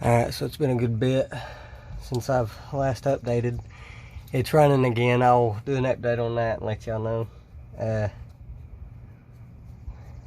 Alright, so it's been a good bit since I've last updated. It's running again. I'll do an update on that and let y'all know.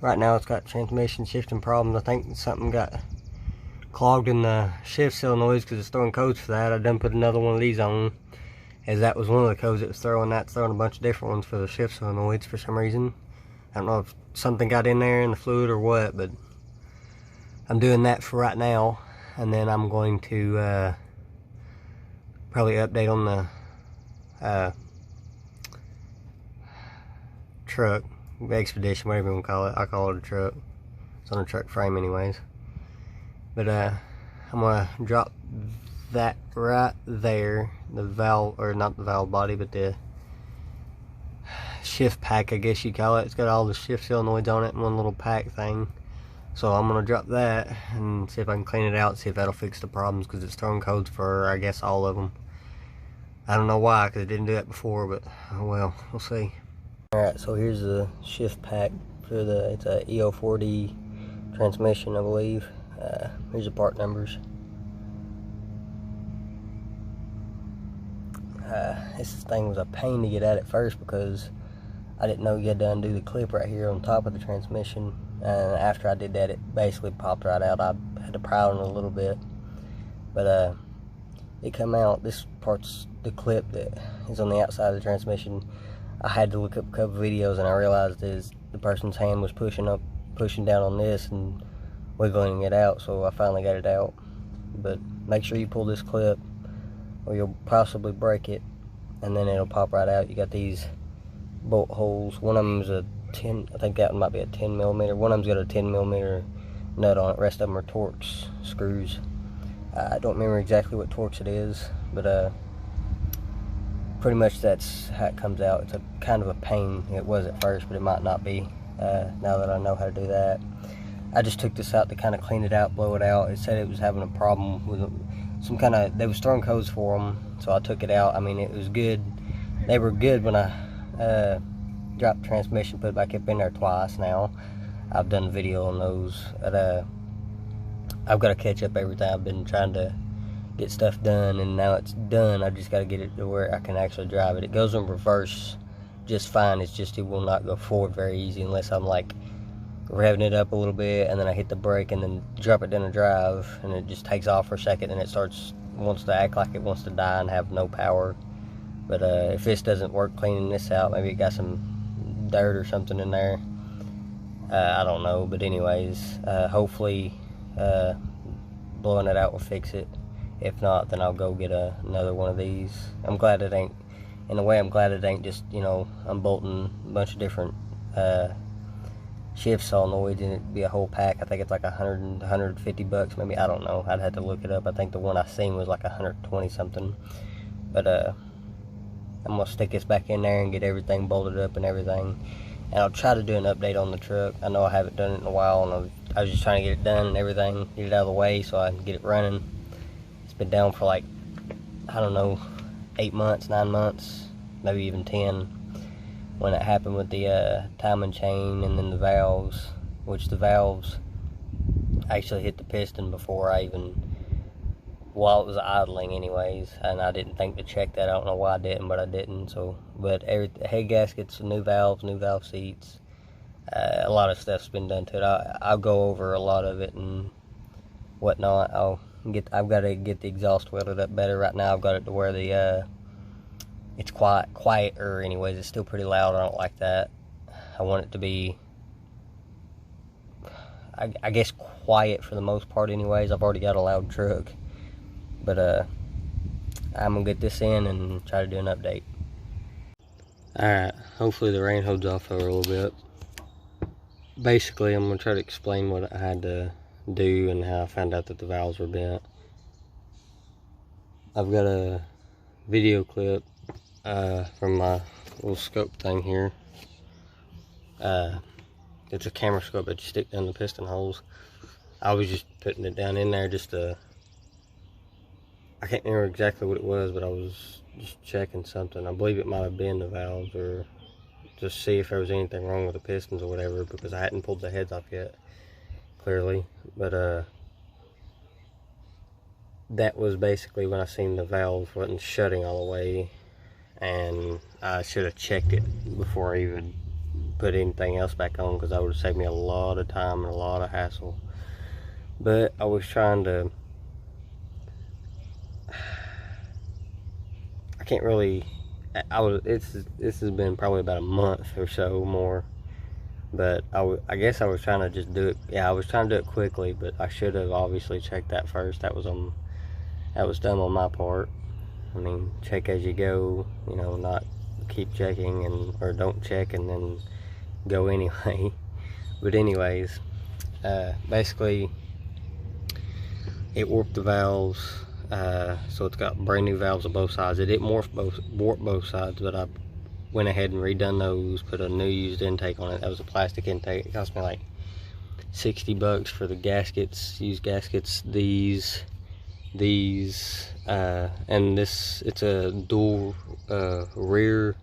Right now it's got transmission shifting problems. I think something got clogged in the shift solenoids because it's throwing codes for that. I done put another one of these on, as that was one of the codes it was throwing. That's throwing a bunch of different ones for the shift solenoids for some reason. I don't know if something got in there in the fluid or what, but I'm doing that for right now. And then I'm going to probably update on the truck, Expedition, whatever you want to call it. I call it a truck. It's on a truck frame anyways. But I'm going to drop that right there, the valve, or not the valve body, but the shift pack, I guess you call it. It's got all the shift solenoids on it in one little pack thing. So I'm going to drop that and see if I can clean it out, see if that'll fix the problems, because it's throwing codes for, I guess, all of them. I don't know why, because it didn't do that before, but oh well, we'll see. Alright, so here's the shift pack for it's a EO4D transmission, I believe. Here's the part numbers. This thing was a pain to get at first because I didn't know you had to undo the clip right here on top of the transmission. And after I did that, it basically popped right out. I had to pry on it a little bit, but it come out. This part's the clip that is on the outside of the transmission. I had to look up a couple videos, and I realized is the person's hand was pushing down on this and wiggling it out. So I finally got it out. But make sure you pull this clip, or you'll possibly break it, and then it'll pop right out. You got these bolt holes. One of them is a 10, I think that one might be a 10 millimeter. One of them's got a 10 millimeter nut on it. The rest of them are Torx screws. I don't remember exactly what Torx it is, but pretty much that's how it comes out. It's a kind of a pain. It was at first, but it might not be now that I know how to do that. I just took this out to kind of clean it out, blow it out. It said it was having a problem with some kind of, they was throwing codes for them, so I took it out. I mean, it was good. They were good when I dropped the transmission, put it back up in there twice now. I've done a video on those. But, I've got to catch up everything. I've been trying to get stuff done, and now it's done. I just got to get it to where I can actually drive it. It goes in reverse just fine. It's just it will not go forward very easy unless I'm like revving it up a little bit, and then I hit the brake and then drop it down to drive, and it just takes off for a second, and it wants to act like it wants to die and have no power. But if this doesn't work cleaning this out, maybe it got some dirt or something in there. I don't know, but anyways, hopefully blowing it out will fix it. If not, then I'll go get another one of these. I'm glad it ain't, in a way I'm glad it ain't just, you know, I'm bolting a bunch of different shift solenoids, and it'd be a whole pack. I think it's like 100, 150 bucks maybe. I don't know, I'd have to look it up. I think the one I seen was like 120 something. But I'm gonna stick this back in there and get everything bolted up and everything, and I'll try to do an update on the truck. I know I haven't done it in a while, and I was just trying to get it done and everything, get it out of the way so I can get it running. It's been down for like, I don't know, 8 months, 9 months, maybe even 10, when it happened with the timing chain and then the valves, which the valves actually hit the piston before I even, while it was idling anyways, and I didn't think to check that. I don't know why I didn't, but I didn't. So, but head gaskets, new valves, new valve seats, a lot of stuff's been done to it. I'll go over a lot of it and whatnot. I've got to get the exhaust welded up better. Right now I've got it to where it's quieter anyways. It's still pretty loud. I don't like that. I want it to be, I guess, quiet for the most part anyways. I've already got a loud truck. But I'm gonna get this in and try to do an update. Alright, hopefully the rain holds off for a little bit. Basically, I'm gonna try to explain what I had to do and how I found out that the valves were bent. I've got a video clip from my little scope thing here. It's a camera scope that you stick down the piston holes. I was just putting it down in there just to, I can't remember exactly what it was, but I was just checking something. I believe it might have been the valves, or just see if there was anything wrong with the pistons or whatever, because I hadn't pulled the heads off yet, clearly. But that was basically when I seen the valve wasn't shutting all the way, and I should have checked it before I even put anything else back on, because that would have saved me a lot of time and a lot of hassle. But I was trying to, I can't really, this has been probably about a month or so more, but I guess I was trying to just do it. Yeah, I was trying to do it quickly, but I should have obviously checked that first. That was dumb on my part. I mean, check as you go, you know, not keep checking or don't check and then go anyway. But anyways, basically it warped the valves, so it's got brand new valves on both sides. It didn't warp both sides, but I went ahead and redone those, put a new used intake on it. That was a plastic intake. It cost me like $60 for the gaskets, used gaskets, these, and this, it's a dual rear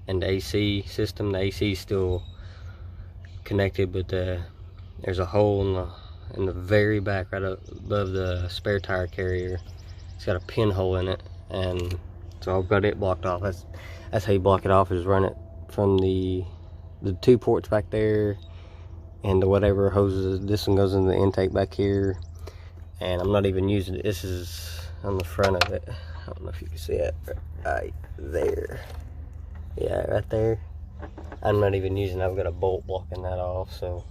and AC system. The AC is still connected, but there's a hole in the very back, right above the spare tire carrier. It's got a pinhole in it, and so I've got it blocked off. That's how you block it off, is run it from the 2 ports back there and the whatever hoses. This one goes in the intake back here, and I'm not even using it. This is on the front of it. I don't know if you can see it right there. Yeah, right there. I'm not even using it. I've got a bolt blocking that off. So,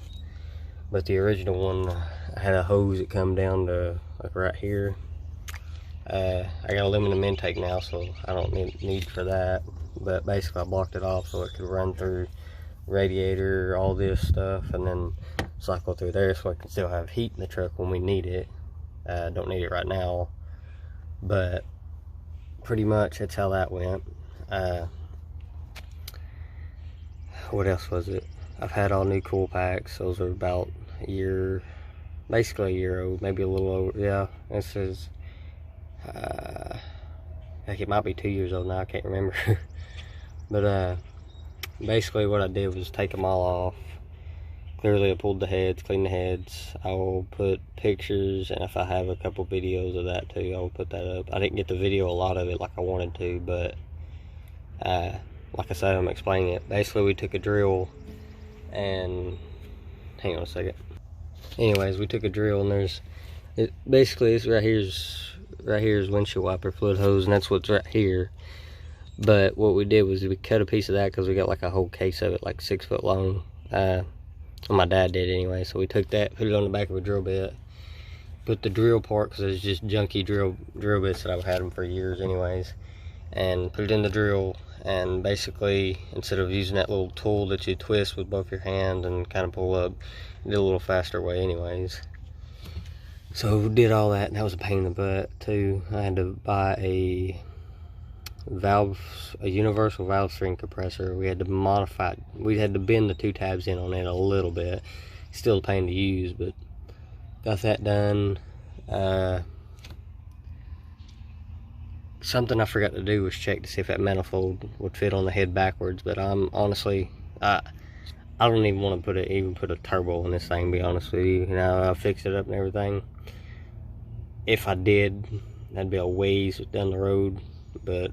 but the original one, I had a hose that come down to like right here. I got aluminum intake now, so I don't need for that. But basically I blocked it off so it could run through radiator, all this stuff, and then cycle through there, so I can still have heat in the truck when we need it. Don't need it right now, but pretty much that's how that went. What else was it? I've had all new cool packs. Those are about a year, basically a year old, maybe a little over. Yeah, this is heck, it might be 2 years old now, I can't remember. But basically what I did was take them all off. Clearly I pulled the heads, cleaned the heads. I will put pictures, and if I have a couple videos of that too, I will put that up. I didn't get the video a lot of it like I wanted to, but like I said, I'm explaining it. Basically we took a drill and, hang on a second. Anyways, we took a drill, and basically this right here is windshield wiper fluid hose, and that's what's right here. But what we did was we cut a piece of that, because we got like a whole case of it, like 6 foot long. Well, my dad did anyway, so we took that, put it on the back of a drill bit, put the drill part, because it's just junky drill bits that I've had them for years anyways, and put it in the drill. And basically, instead of using that little tool that you twist with both your hands and kind of pull up, did a little faster way anyways. So we did all that, and that was a pain in the butt too. I had to buy a universal valve string compressor. We had to modify it. We had to bend the 2 tabs in on it a little bit. Still a pain to use, but got that done. Something I forgot to do was check to see if that manifold would fit on the head backwards, but I'm honestly, I don't even want to even put a turbo on this thing, to be honest with you. You know, I fixed it up and everything. If I did, that'd be a ways down the road, but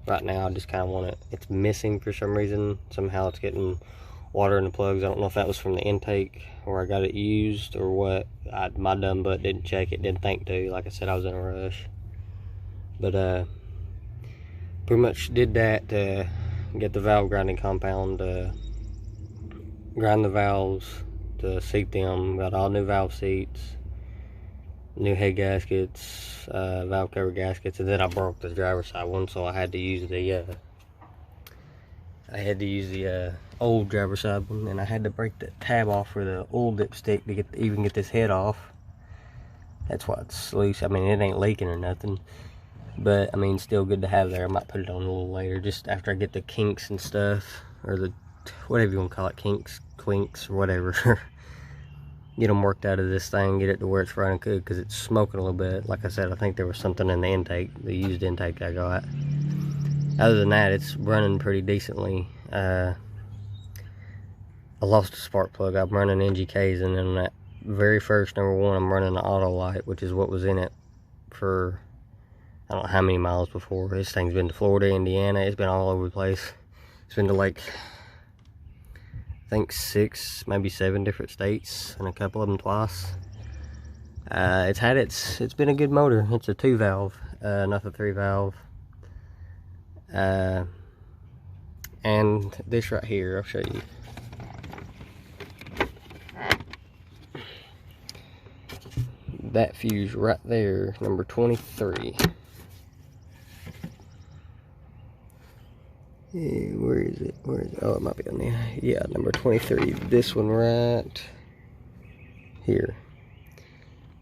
right now I just kind of want it. It's missing for some reason. Somehow it's getting water in the plugs. I don't know if that was from the intake where I got it used or what. My dumb butt didn't check it, didn't think to. Like I said, I was in a rush. But pretty much did that to get the valve grinding compound, grind the valves to seat them. Got all new valve seats, new head gaskets, valve cover gaskets, and then I broke the driver's side one, so I had to use the old driver's side one, and I had to break the tab off for the old dipstick to even get this head off. That's why it's loose. I mean, it ain't leaking or nothing, but I mean, still good to have there. I might put it on a little later, just after I get the kinks and stuff, or the whatever you want to call it, kinks, quinks, or whatever. Get them worked out of this thing, get it to where it's running good, because it's smoking a little bit. Like I said, I think there was something in the intake, the used intake I got. Other than that, it's running pretty decently. I lost a spark plug. I'm running NGKs, and then that very first number 1, I'm running the auto light, which is what was in it for I don't know how many miles before. This thing's been to Florida, Indiana. It's been all over the place. It's been to like, I think 6, maybe 7 different states, and a couple of them twice. It's been a good motor. It's a 2 valve, not the 3 valve. And this right here, I'll show you. That fuse right there, number 23. Where is it? Oh, it might be on there. Yeah, number 23. This one right here.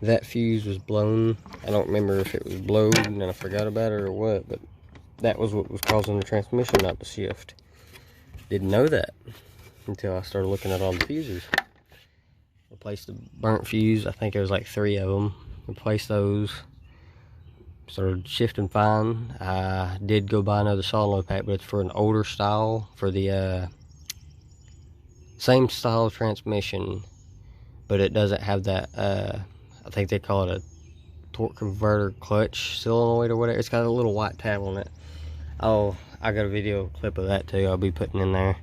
That fuse was blown. I don't remember if it was blown and I forgot about it or what, but that was what was causing the transmission not to shift. Didn't know that until I started looking at all the fuses. Replaced the burnt fuse. I think there was like 3 of them. Replaced those. Started shifting fine. I did go buy another solenoid pack, but it's for an older style, for the same style of transmission, but it doesn't have that, I think they call it a torque converter clutch solenoid or whatever. It's got a little white tab on it. Oh, I got a video clip of that too, I'll be putting in there.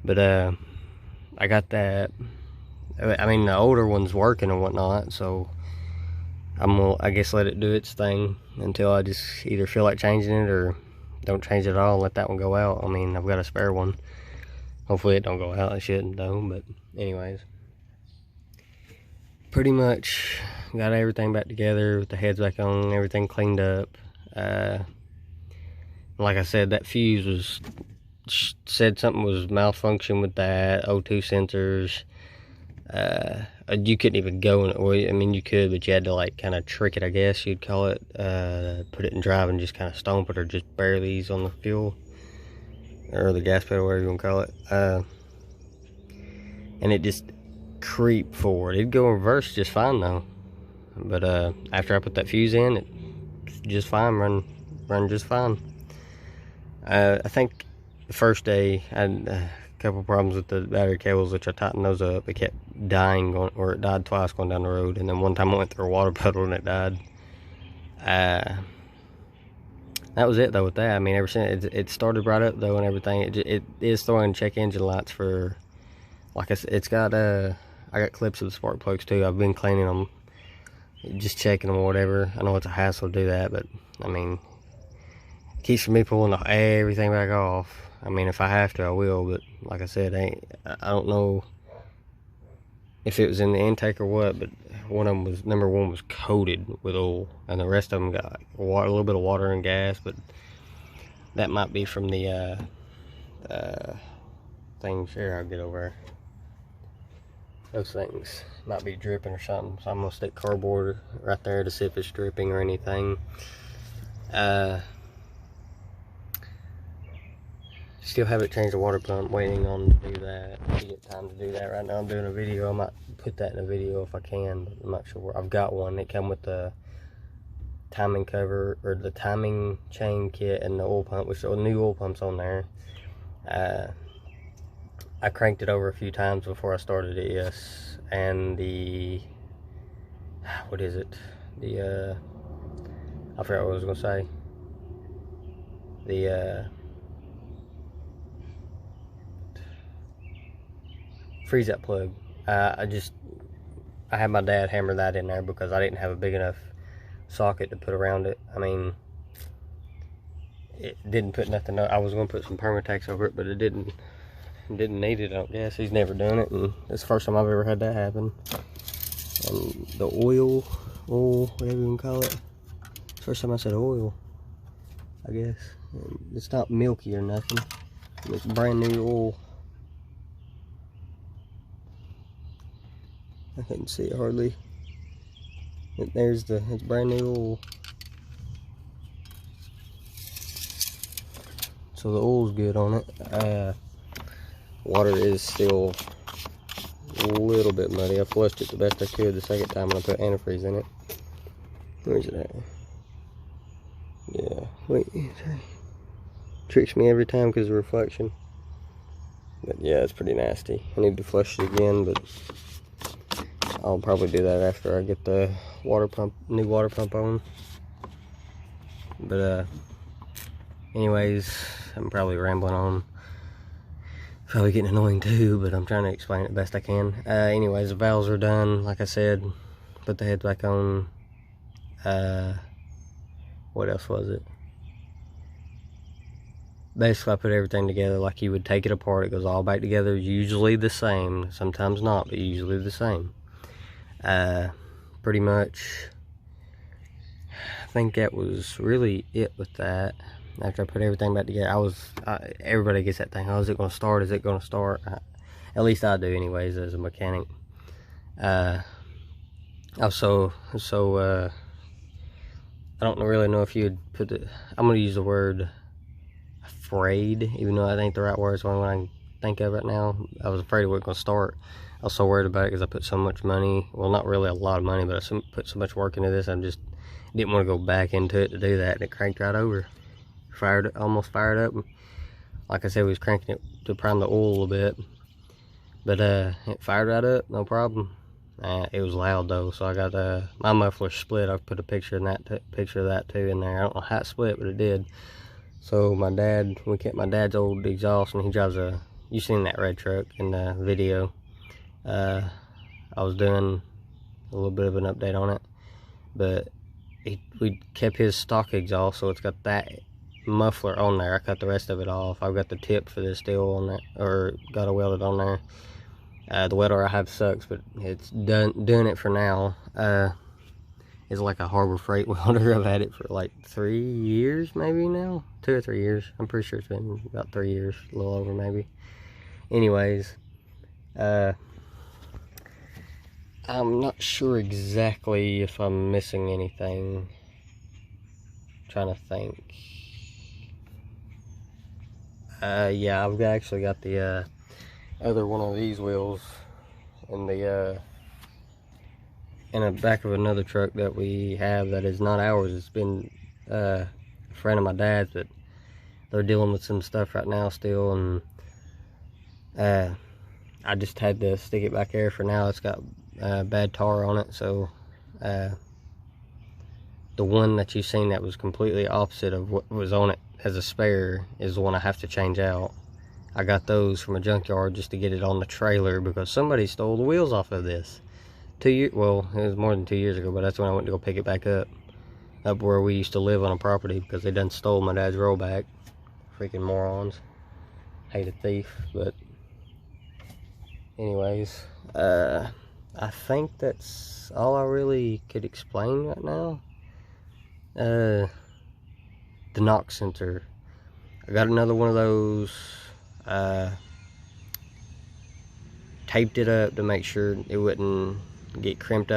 But I got that. I mean, the older one's working and whatnot, so I'm gonna, I guess, let it do its thing until I just either feel like changing it or don't change it at all and let that one go out. I mean, I've got a spare one. Hopefully it don't go out. It shouldn't though, but anyways. Pretty much got everything back together with the heads back on, everything cleaned up. Like I said, that fuse was, said something was malfunction with that, O2 sensors. You couldn't even go in it. Well, I mean, you could, but you had to like kind of trick it, I guess you'd call it. Put it in drive and just kind of stomp it, or just barely ease on the fuel or the gas pedal, whatever you want to call it. And it just creep forward. It'd go in reverse just fine though. But after I put that fuse in, it's just fine, run just fine. I think the first day I had a couple problems with the battery cables, which I tightened those up. It kept dying, or it died twice going down the road, and then one time I went through a water puddle and it died. That was it though with that. I mean, ever since it started right up though and everything, it is throwing check engine lights for, like I said, it's got I got clips of the spark plugs too. I've been cleaning them, just checking them or whatever. I know it's a hassle to do that, but I mean, it keeps me pulling everything back off. I mean, if I have to, I will, but like I said, I don't know if it was in the intake or what, but one of them was, number 1 was coated with oil, and the rest of them got water, a little bit of water and gas, but that might be from the things here. I'll get over there. Those things might be dripping or something, so I'm gonna stick cardboard right there to see if it's dripping or anything. Still haven't changed the water pump, waiting on to do that, to get time to do that. Right now I'm doing a video. I might put that in a video if I can, but I'm not sure. I've got one. It come with the timing cover, or the timing chain kit, and the oil pump, which the new oil pump's on there. I cranked it over a few times before I started it, yes. And the, what is it? The, I forgot what I was gonna say. The, freeze up plug. I had my dad hammer that in there because I didn't have a big enough socket to put around it. I mean, it didn't put nothing up. I was gonna put some Permatex over it, but it didn't need it, I don't guess. He's never done it, and it's the first time I've ever had that happen. And the oil, whatever you can call it. First time I said oil, I guess. It's not milky or nothing. It's brand new oil. I couldn't see it hardly. There's it's brand new oil. So the oil's good on it. Water is still a little bit muddy. I flushed it the best I could the second time when I put antifreeze in it. Where's it at? Yeah, wait, tricks me every time because of reflection. But yeah, it's pretty nasty. I need to flush it again, but I'll probably do that after I get the water pump, new water pump on. But anyways, I'm probably rambling on. Probably getting annoying too, but I'm trying to explain it best I can. Anyways, the valves are done, like I said. Put the heads back on. What else was it? Basically, I put everything together like you would take it apart. It goes all back together, usually the same. Sometimes not, but usually the same. Pretty much, I think that was really it with that. After I put everything back together, everybody gets that thing, oh, is it going to start? Is it going to start? At least I do anyways, as a mechanic. I don't really know if you'd put it, I'm going to use the word afraid, even though that ain't the right word. It's the only one I can think of right now. I was afraid it wasn't going to start. I was so worried about it because I put so much money, well, not really a lot of money, but I put so much work into this, I just didn't want to go back into it to do that, and it cranked right over. Almost fired up. Like I said, we was cranking it to prime the oil a little bit, but it fired right up, no problem. It was loud though, so I got my muffler split. I put a picture of that too in there. I don't know how it split, but it did. So we kept my dad's old exhaust, and he drives you seen that red truck in the video. I was doing a little bit of an update on it, but we kept his stock exhaust, so it's got that muffler on there. I cut the rest of it off. I've got the tip for this still on there, or got it welded on there. The welder I have sucks, but it's doing it for now. It's like a Harbor Freight welder. I've had it for like 3 years maybe now, 2 or 3 years. I'm pretty sure it's been about 3 years, a little over maybe. Anyways, I'm not sure exactly if I'm missing anything. I'm trying to think. Yeah, I've actually got the other one of these wheels in the back of another truck that we have that is not ours. It's been a friend of my dad's, but they're dealing with some stuff right now still, and I just had to stick it back there for now. It's got bad tar on it, so the one that you've seen that was completely opposite of what was on it as a spare is the one I have to change out. I got those from a junkyard just to get it on the trailer because somebody stole the wheels off of this. Well, it was more than 2 years ago, but that's when I went to go pick it back up where we used to live on a property, because they done stole my dad's rollback. Freaking morons. Hate a thief. But anyways, I think that's all I really could explain right now. The knock sensor, I got another one of those. Taped it up to make sure it wouldn't get crimped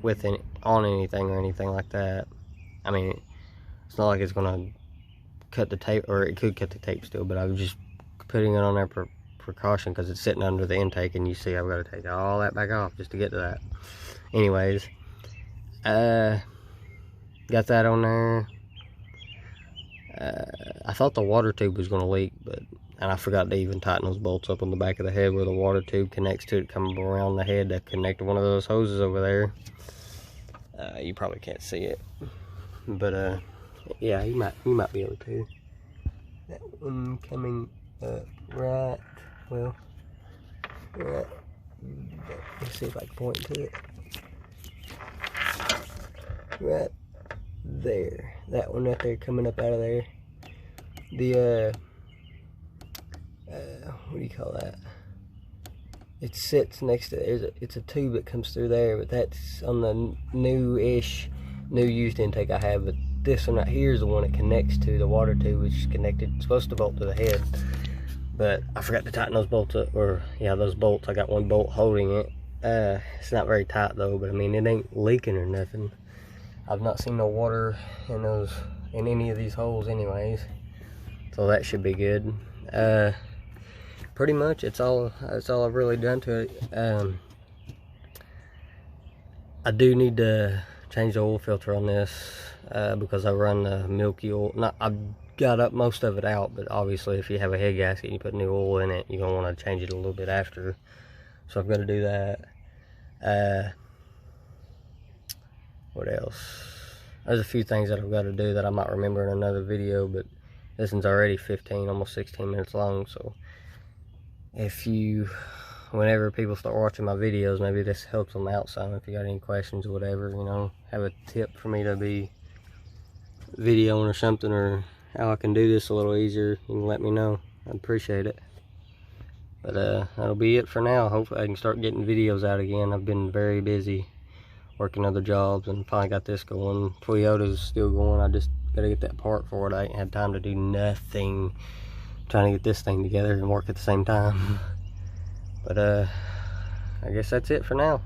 with on anything or anything like that. I mean, it's not like it's gonna cut the tape, or it could cut the tape still, but I was just putting it on there for precaution because it's sitting under the intake, and you see I've got to take all that back off just to get to that. Anyways, got that on there. I thought the water tube was going to leak, and I forgot to even tighten those bolts up on the back of the head where the water tube connects to it, coming around the head to connect to one of those hoses over there. You probably can't see it, but yeah, you might be able to. That one coming up right, well, right, let's see if I can point to it. Right there, that one right there coming up out of there. The what do you call that? It sits next to, it's a tube that comes through there, but that's on the new used intake I have. But this one right here is the one that connects to the water tube, which is connected, it's supposed to bolt to the head. But I forgot to tighten those bolts up, or yeah, those bolts. I got one bolt holding it. It's not very tight though, but I mean, it ain't leaking or nothing. I've not seen no water in any of these holes anyways, so that should be good. Pretty much that's all I've really done to it. I do need to change the oil filter on this because I run the milky oil. I've got up most of it out, but obviously if you have a head gasket and you put new oil in it, you're gonna want to change it a little bit after, so I've got to do that. What else? There's a few things that I've got to do that I might remember in another video, but this one's already 15, almost 16 minutes long. So whenever people start watching my videos, maybe this helps them out some. If you got any questions or whatever, you know, have a tip for me to be videoing or something, or how I can do this a little easier, you can let me know. I'd appreciate it. But that'll be it for now. Hopefully I can start getting videos out again. I've been very busy working other jobs and finally got this going. Toyota's still going. I just gotta get that part for it. I ain't had time to do nothing trying to get this thing together and work at the same time. But I guess that's it for now.